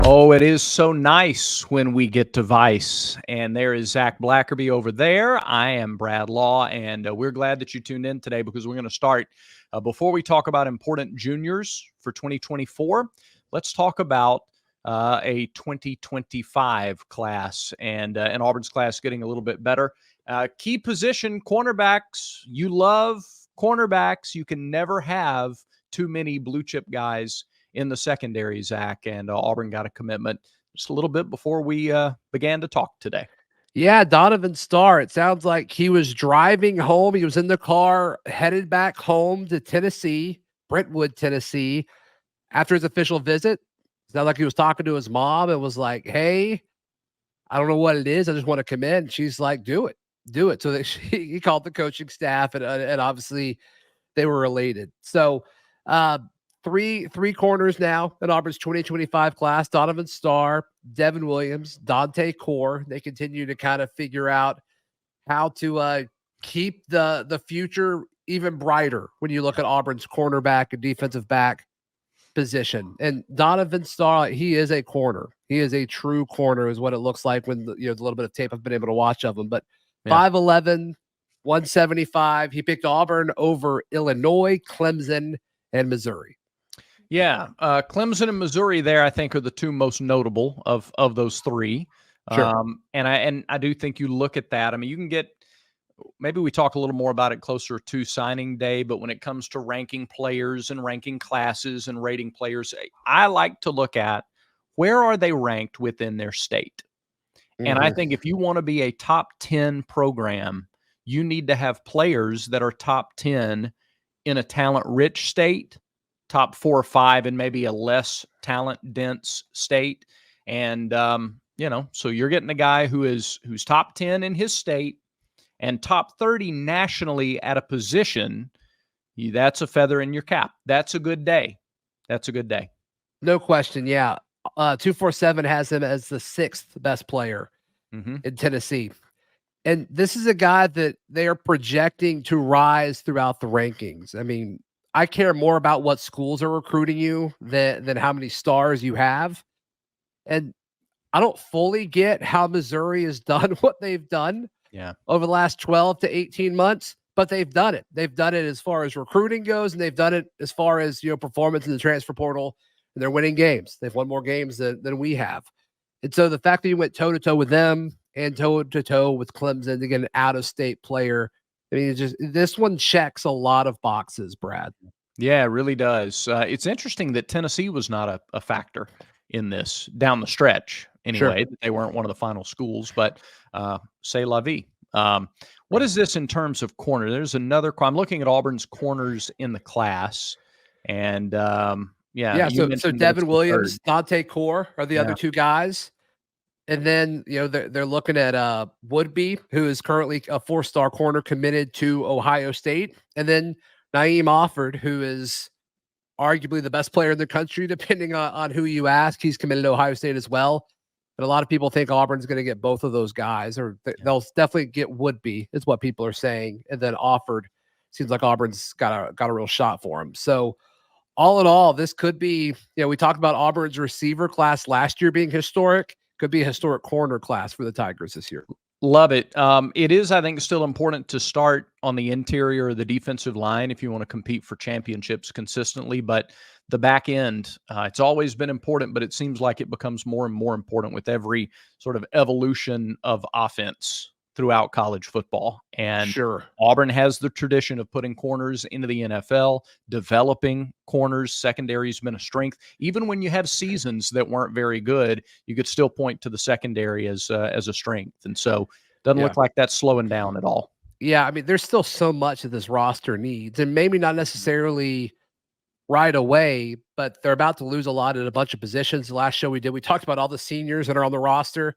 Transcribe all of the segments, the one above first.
Oh, it is so nice when we get to Vice. And there is Zach Blackerby over there. I am Brad Law, and we're glad that you tuned in today because we're going to start. Before we talk about important juniors for 2024, let's talk about a 2025 class and Auburn's class getting a little bit better. Key position cornerbacks. You love cornerbacks. You can never have too many blue chip guys in the secondary, Zach, and Auburn got a commitment just a little bit before we began to talk today. Yeah, Donovan Starr. It sounds like he was driving home. He was in the car headed back home to Tennessee, Brentwood, Tennessee, after his official visit. It sounded like he was talking to his mom and was like, "Hey, I don't know what it is. I just want to come in." She's like, "Do it, do it." So he called the coaching staff, and obviously they were related. So three corners now in Auburn's 2025 class: Donovan Starr, Devin Williams, Dante Core. They continue to kind of figure out how to keep the future even brighter when you look at Auburn's cornerback and defensive back position. And Donovan Starr, he is a corner. He is a true corner, is what it looks like when the little bit of tape I've been able to watch of him. But 5'11", 175. He picked Auburn over Illinois, Clemson, and Missouri. Yeah, Clemson and Missouri there, I think, are the two most notable of those three. Sure. And I do think you look at that. I mean, you can get maybe we talk a little more about it closer to signing day, but when it comes to ranking players and ranking classes and rating players, I like to look at where are they ranked within their state. And I think if you want to be a top 10 program, you need to have players that are top 10 in a talent-rich state, top 4 or 5 in maybe a less talent-dense state. And, so you're getting a guy who's top 10 in his state and top 30 nationally at a position. That's a feather in your cap. That's a good day. That's a good day. No question, yeah. 247 has him as the 6th best player in Tennessee. And this is a guy that they are projecting to rise throughout the rankings. I mean, I care more about what schools are recruiting you than how many stars you have. And I don't fully get how Missouri has done what they've done over the last 12 to 18 months, but they've done it. They've done it as far as recruiting goes, and they've done it as far as performance in the transfer portal. And they're winning games. They've won more games than we have. And so the fact that you went toe-to-toe with them and toe-to-toe with Clemson to get an out-of-state player, I mean, this one checks a lot of boxes, Brad. Yeah, it really does. It's interesting that Tennessee was not a factor in this down the stretch anyway. Sure. They weren't one of the final schools, but c'est la vie. What is this in terms of corner? There's another – I'm looking at Auburn's corners in the class, and so Devin Williams, Dante Core are the other two guys. And then, they're looking at Woodby, who is currently a 4-star corner committed to Ohio State. And then Naeem Offord, who is arguably the best player in the country, depending on who you ask. He's committed to Ohio State as well. But a lot of people think Auburn's going to get both of those guys, or they'll definitely get Woodby, is what people are saying. And then Offord, seems like Auburn's got a real shot for him. So, all in all, this could be, we talked about Auburn's receiver class last year being historic. Could be a historic corner class for the Tigers this year. Love it. It is, I think, still important to start on the interior of the defensive line if you want to compete for championships consistently. But the back end, it's always been important, but it seems like it becomes more and more important with every sort of evolution of offense throughout college football. And sure, Auburn has the tradition of putting corners into the NFL, developing corners. Secondary's been a strength. Even when you have seasons that weren't very good, you could still point to the secondary as a strength. And so it doesn't look like that's slowing down at all. Yeah, I mean, there's still so much that this roster needs, and maybe not necessarily right away, but they're about to lose a lot at a bunch of positions. The last show we did, we talked about all the seniors that are on the roster.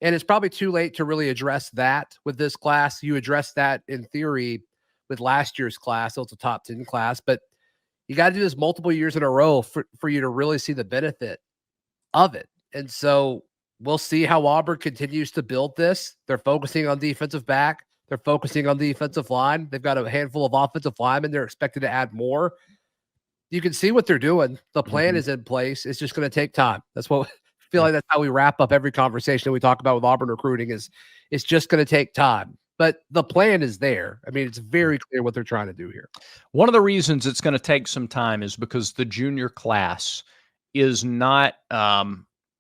And it's probably too late to really address that with this class. You addressed that in theory with last year's class. So it's a top 10 class, but you got to do this multiple years in a row for you to really see the benefit of it. And so we'll see how Auburn continues to build this. They're focusing on defensive back. They're focusing on the defensive line. They've got a handful of offensive linemen. They're expected to add more. You can see what they're doing. The plan is in place. It's just going to take time. That's what feel like that's how we wrap up every conversation we talk about with Auburn recruiting is it's just going to take time. But the plan is there. I mean, it's very clear what they're trying to do here. One of the reasons it's going to take some time is because the junior class is not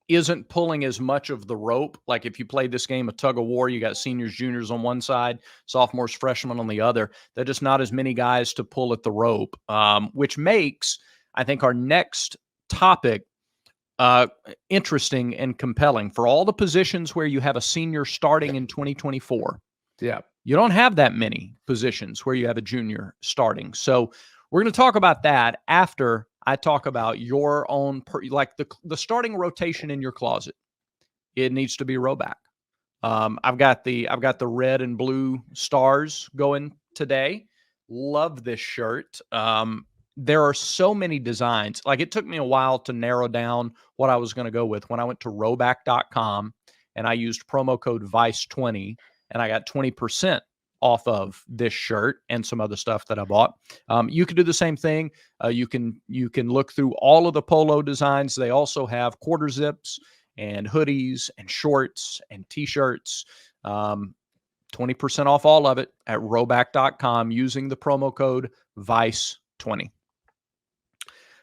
isn't pulling as much of the rope. Like if you played this game of tug of war, you got seniors, juniors on one side, sophomores, freshmen on the other. They're just not as many guys to pull at the rope, which makes, I think, our next topic interesting and compelling. For all the positions where you have a senior starting in 2024. Yeah. You don't have that many positions where you have a junior starting. So we're going to talk about that after I talk about your own, like the starting rotation in your closet. It needs to be Roback. I've got the red and blue stars going today. Love this shirt. There are so many designs. Like it took me a while to narrow down what I was going to go with. When I went to roback.com and I used promo code VICE20 and I got 20% off of this shirt and some other stuff that I bought. You can do the same thing. You can look through all of the polo designs. They also have quarter zips and hoodies and shorts and t-shirts. 20% off all of it at roback.com using the promo code VICE20.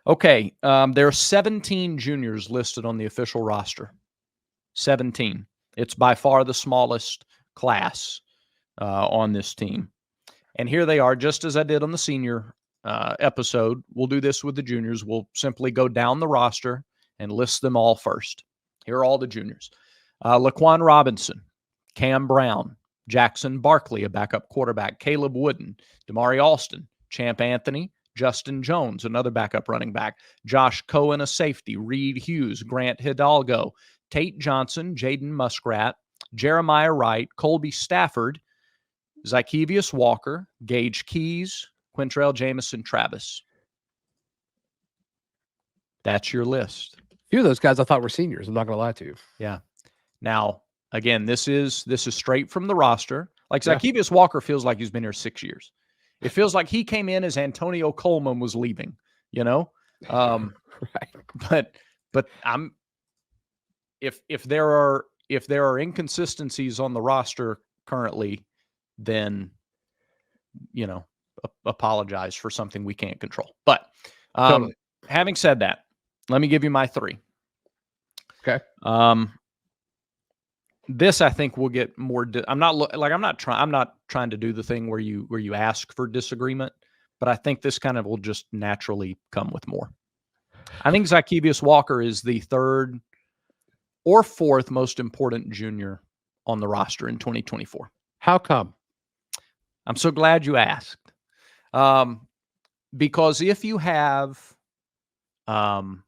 Okay, there are 17 juniors listed on the official roster. 17. It's by far the smallest class on this team. And here they are, just as I did on the senior episode. We'll do this with the juniors. We'll simply go down the roster and list them all first. Here are all the juniors. Laquan Robinson, Cam Brown, Jackson Barkley, a backup quarterback, Caleb Wooden, Damari Alston, Champ Anthony, Justin Jones, another backup running back, Josh Cohen, a safety, Reed Hughes, Grant Hidalgo, Tate Johnson, Jaden Muskrat, Jeremiah Wright, Colby Stafford, Zykevius Walker, Gage Keys, Quintrell Jamison Travis. That's your list. A few of those guys I thought were seniors. I'm not going to lie to you. Yeah. Now, again, this is straight from the roster. Like Zykevius Walker feels like he's been here 6 years. It feels like he came in as Antonio Coleman was leaving, you know? Right. But I'm if there are inconsistencies on the roster currently, then apologize for something we can't control. But Totally. Having said that, let me give you my three. Okay. This I think will get more. I'm not trying to do the thing where you ask for disagreement, but I think this kind of will just naturally come with more. I think Zykevius Walker is the third or fourth most important junior on the roster in 2024. How come? I'm so glad you asked. Because if you have an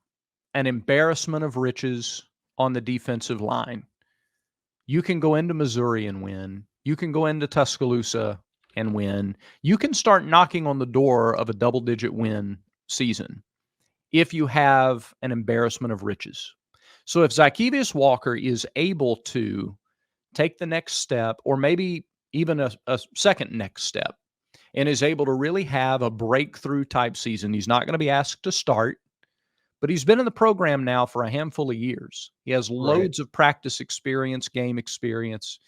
embarrassment of riches on the defensive line, you can go into Missouri and win. You can go into Tuscaloosa and win. You can start knocking on the door of a double-digit win season if you have an embarrassment of riches. So if Zykevius Walker is able to take the next step, or maybe even a second next step, and is able to really have a breakthrough type season, he's not going to be asked to start, but he's been in the program now for a handful of years. He has loads of practice experience, game experience.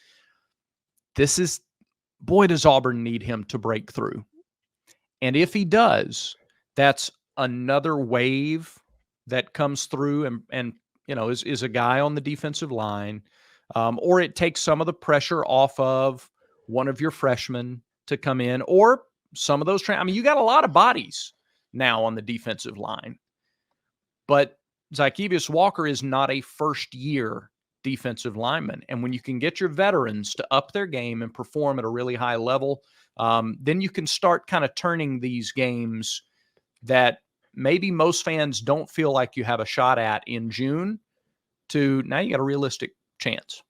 Boy, does Auburn need him to break through. And if he does, that's another wave that comes through and is a guy on the defensive line. Or it takes some of the pressure off of one of your freshmen to come in, or some of those. You got a lot of bodies now on the defensive line. But Zykevius Walker is not a first-year defensive lineman. And when you can get your veterans to up their game and perform at a really high level, then you can start kind of turning these games that maybe most fans don't feel like you have a shot at in June to now you got a realistic chance.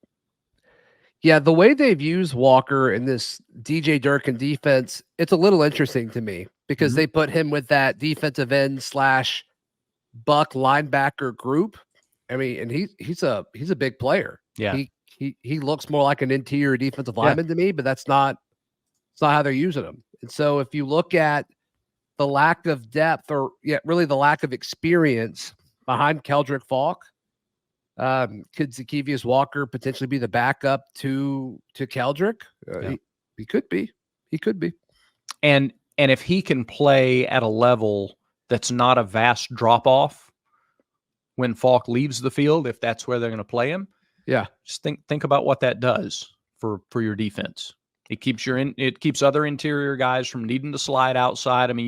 Yeah, the way they've used Walker in this DJ Durkin defense, it's a little interesting to me because they put him with that defensive end / buck linebacker group. I mean, and he's a big player. Yeah. He looks more like an interior defensive lineman to me, but it's not how they're using him. And so if you look at the lack of depth or really the lack of experience behind Keldrick Falk, Could Zacchaeus Walker potentially be the backup to Keldrick? He could be. He could be. And if he can play at a level that's not a vast drop off when Falk leaves the field, if that's where they're going to play him, just think about what that does for your defense. It keeps other interior guys from needing to slide outside. I mean,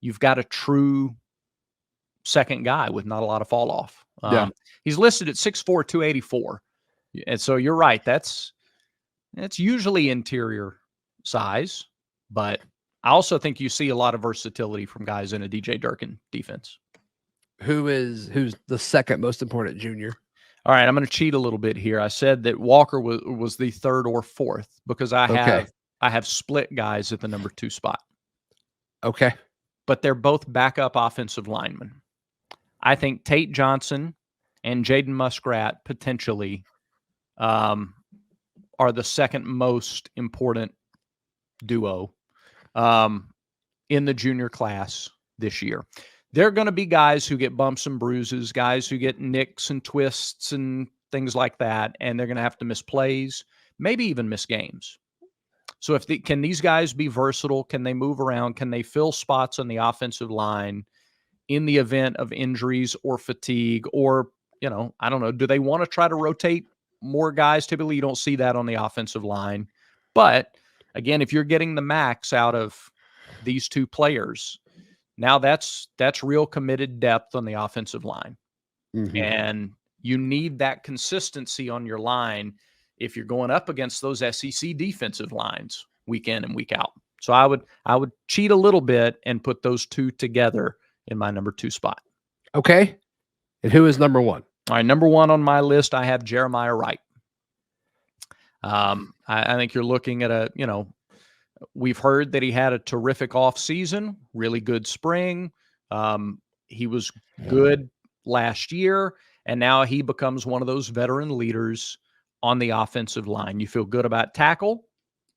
you've got a true second guy with not a lot of fall off. He's listed at 6'4", 284. And so you're right. That's usually interior size, but I also think you see a lot of versatility from guys in a DJ Durkin defense. Who's the second most important junior? All right, I'm going to cheat a little bit here. I said that Walker was the third or fourth because I have split guys at the number 2 spot. Okay. But they're both backup offensive linemen. I think Tate Johnson and Jaden Muskrat potentially are the second most important duo in the junior class this year. They're going to be guys who get bumps and bruises, guys who get nicks and twists and things like that, and they're going to have to miss plays, maybe even miss games. So can these guys be versatile? Can they move around? Can they fill spots on the offensive line in the event of injuries or fatigue? Or, I don't know, do they want to try to rotate more guys? Typically, you don't see that on the offensive line. But, again, if you're getting the max out of these two players, now that's real committed depth on the offensive line. Mm-hmm. And you need that consistency on your line if you're going up against those SEC defensive lines week in and week out. So I would cheat a little bit and put those two together in my number 2 spot. Okay. And who is number 1? All right, number 1 on my list, I have Jeremiah Wright. I think you're looking at we've heard that he had a terrific off season, really good spring. He was good last year, and now he becomes one of those veteran leaders on the offensive line. You feel good about tackle,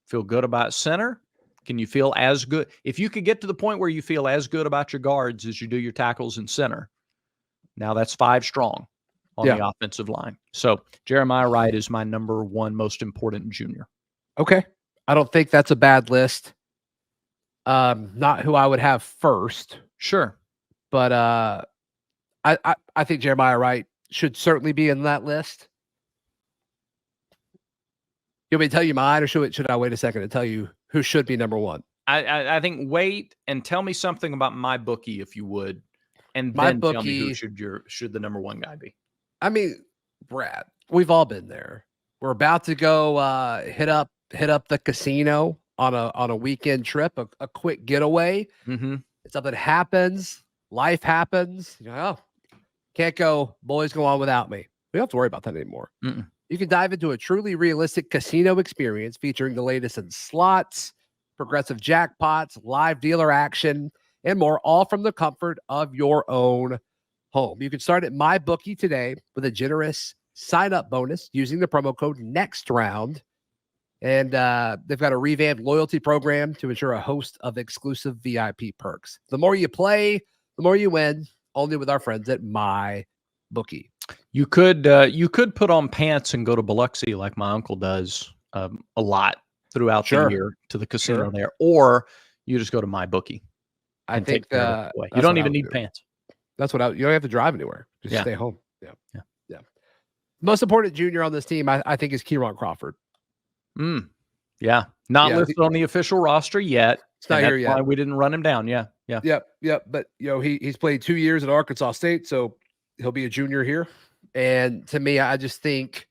feel good about center. Can you feel as good? If you could get to the point where you feel as good about your guards as you do your tackles and center, now that's 5 strong on the offensive line. So Jeremiah Wright is my number 1 most important junior. Okay. I don't think that's a bad list. Not who I would have first. Sure. But I think Jeremiah Wright should certainly be in that list. You want me to tell you mine, or should I wait a second to tell you who should be number 1? I think wait and tell me something about MyBookie, if you would, and then tell me who should the number 1 guy be. I mean, Brad, we've all been there. We're about to go hit up the casino on a weekend trip, a quick getaway. Mm-hmm. Something happens, life happens. Can't go. Boys go on without me. We don't have to worry about that anymore. Mm-mm. You can dive into a truly realistic casino experience featuring the latest in slots, progressive jackpots, live dealer action, and more, all from the comfort of your own home. You can start at MyBookie today with a generous sign-up bonus using the promo code NEXTROUND. And they've got a revamped loyalty program to ensure a host of exclusive VIP perks. The more you play, the more you win, only with our friends at MyBookie. You could put on pants and go to Biloxi like my uncle does a lot throughout the year to the casino there, or you just go to MyBookie. I think you don't even need pants. That's what you don't have to drive anywhere. Just stay home. Yeah. Most important junior on this team, I think, is Kieron Crawford. Yeah. Not listed on the official roster yet. It's not here yet. Why we didn't run him down. Yeah. Yep. But he's played 2 years at Arkansas State, so he'll be a junior here. And to me, I just think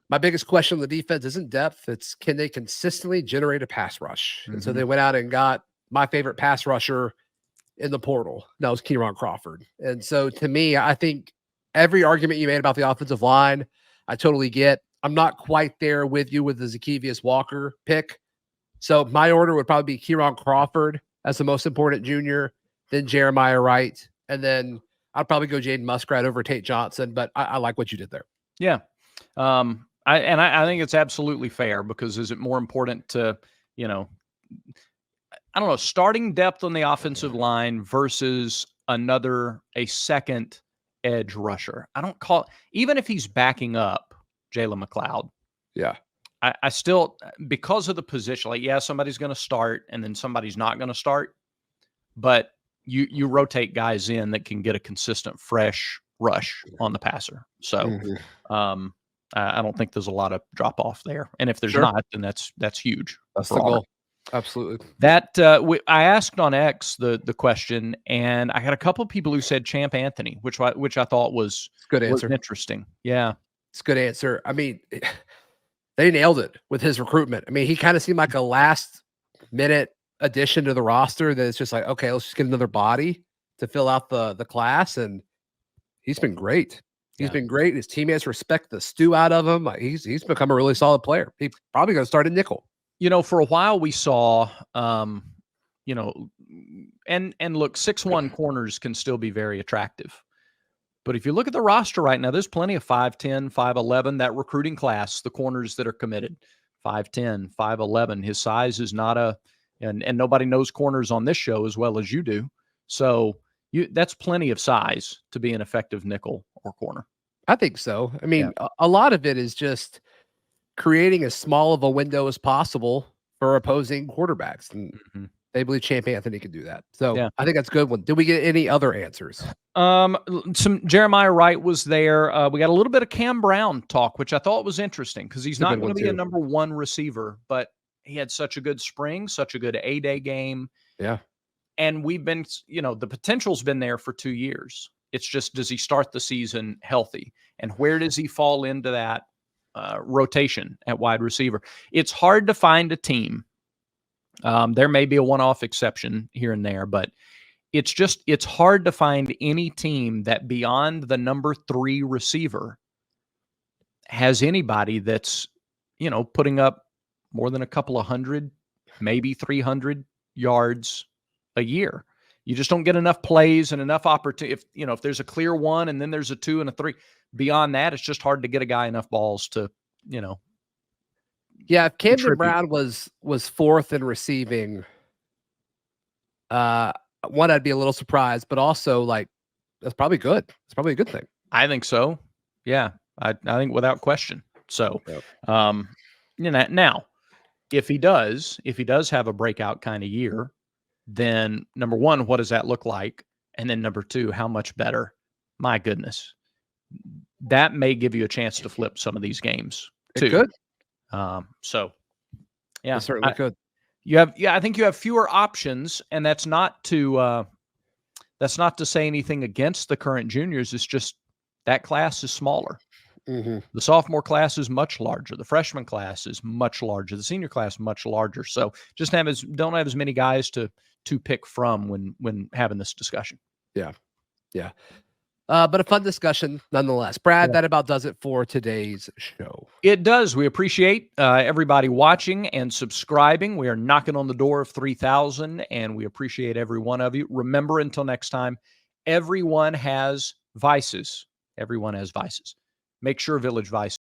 my biggest question on the defense isn't depth. It's, can they consistently generate a pass rush? Mm-hmm. And so they went out and got my favorite pass rusher in the portal. That was Kieron Crawford. And so to me, I think every argument you made about the offensive line, I totally get. I'm not quite there with you with the Zacchaeus Walker pick. So my order would probably be Kieron Crawford as the most important junior, then Jeremiah Wright, and then I'd probably go Jaden Muskrat over Tate Johnson, but I like what you did there. Yeah. I think it's absolutely fair, because is it more important to, I don't know, starting depth on the offensive line versus a second edge rusher. I don't call, even if he's backing up Jalen McLeod. Yeah. I still, because of the position, like, yeah, somebody's going to start and then somebody's not going to start, but you rotate guys in that can get a consistent, fresh rush on the passer. So, I don't think there's a lot of drop off there. And if there's not, then that's huge. That's the goal. Absolutely. That I asked on X the question, and I had a couple of people who said Champ Anthony, which I thought was good answer. Interesting. Yeah, it's a good answer. I mean, they nailed it with his recruitment. I mean, he kind of seemed like a last minute addition to the roster that it's just like, okay, let's just get another body to fill out the class, and he's been great. He's been great. His teammates respect the stew out of him. He's become a really solid player. He's probably going to start at nickel. For a while we saw, and look, 6'1" corners can still be very attractive. But if you look at the roster right now, there's plenty of 5'10", 5'11", that recruiting class, the corners that are committed, 5'10", 5'11". His size is not and nobody knows corners on this show as well as you do. So that's plenty of size to be an effective nickel or corner. I think so. I mean, a lot of it is just creating as small of a window as possible for opposing quarterbacks. And they believe Champ Anthony can do that. So I think that's a good one. Did we get any other answers? Some Jeremiah Wright was there. We got a little bit of Cam Brown talk, which I thought was interesting because he's not going to be a number one receiver, but he had such a good spring, such a good A-Day game. Yeah. And we've been, the potential's been there for 2 years. It's just, does he start the season healthy? And where does he fall into that rotation at wide receiver? It's hard to find a team. There may be a one-off exception here and there, but it's hard to find any team that beyond the number 3 receiver has anybody that's, putting up more than a couple of hundred, maybe 300 yards a year. You just don't get enough plays and enough opportunity. If there's a clear 1 and then there's a 2 and a 3, beyond that, it's just hard to get a guy enough balls to, Yeah, if Camden Brown was 4th in receiving, one, I'd be a little surprised, but also that's probably good. It's probably a good thing. I think so. Yeah, I think without question. So, now if he does have a breakout kind of year, then number 1, what does that look like? And then number 2, how much better? My goodness, that may give you a chance to flip some of these games too. It could. So yeah, it certainly could. I think you have fewer options, and that's not to say anything against the current juniors. It's just that class is smaller. The sophomore class is much larger. The freshman class is much larger. The senior class much larger. So just don't have as many guys to pick from when having this discussion. Yeah. But a fun discussion nonetheless. Brad, that about does it for today's show. It does. We appreciate everybody watching and subscribing. We are knocking on the door of 3,000, and we appreciate every one of you. Remember, until next time, everyone has vices. Everyone has vices. Make sure Village Vice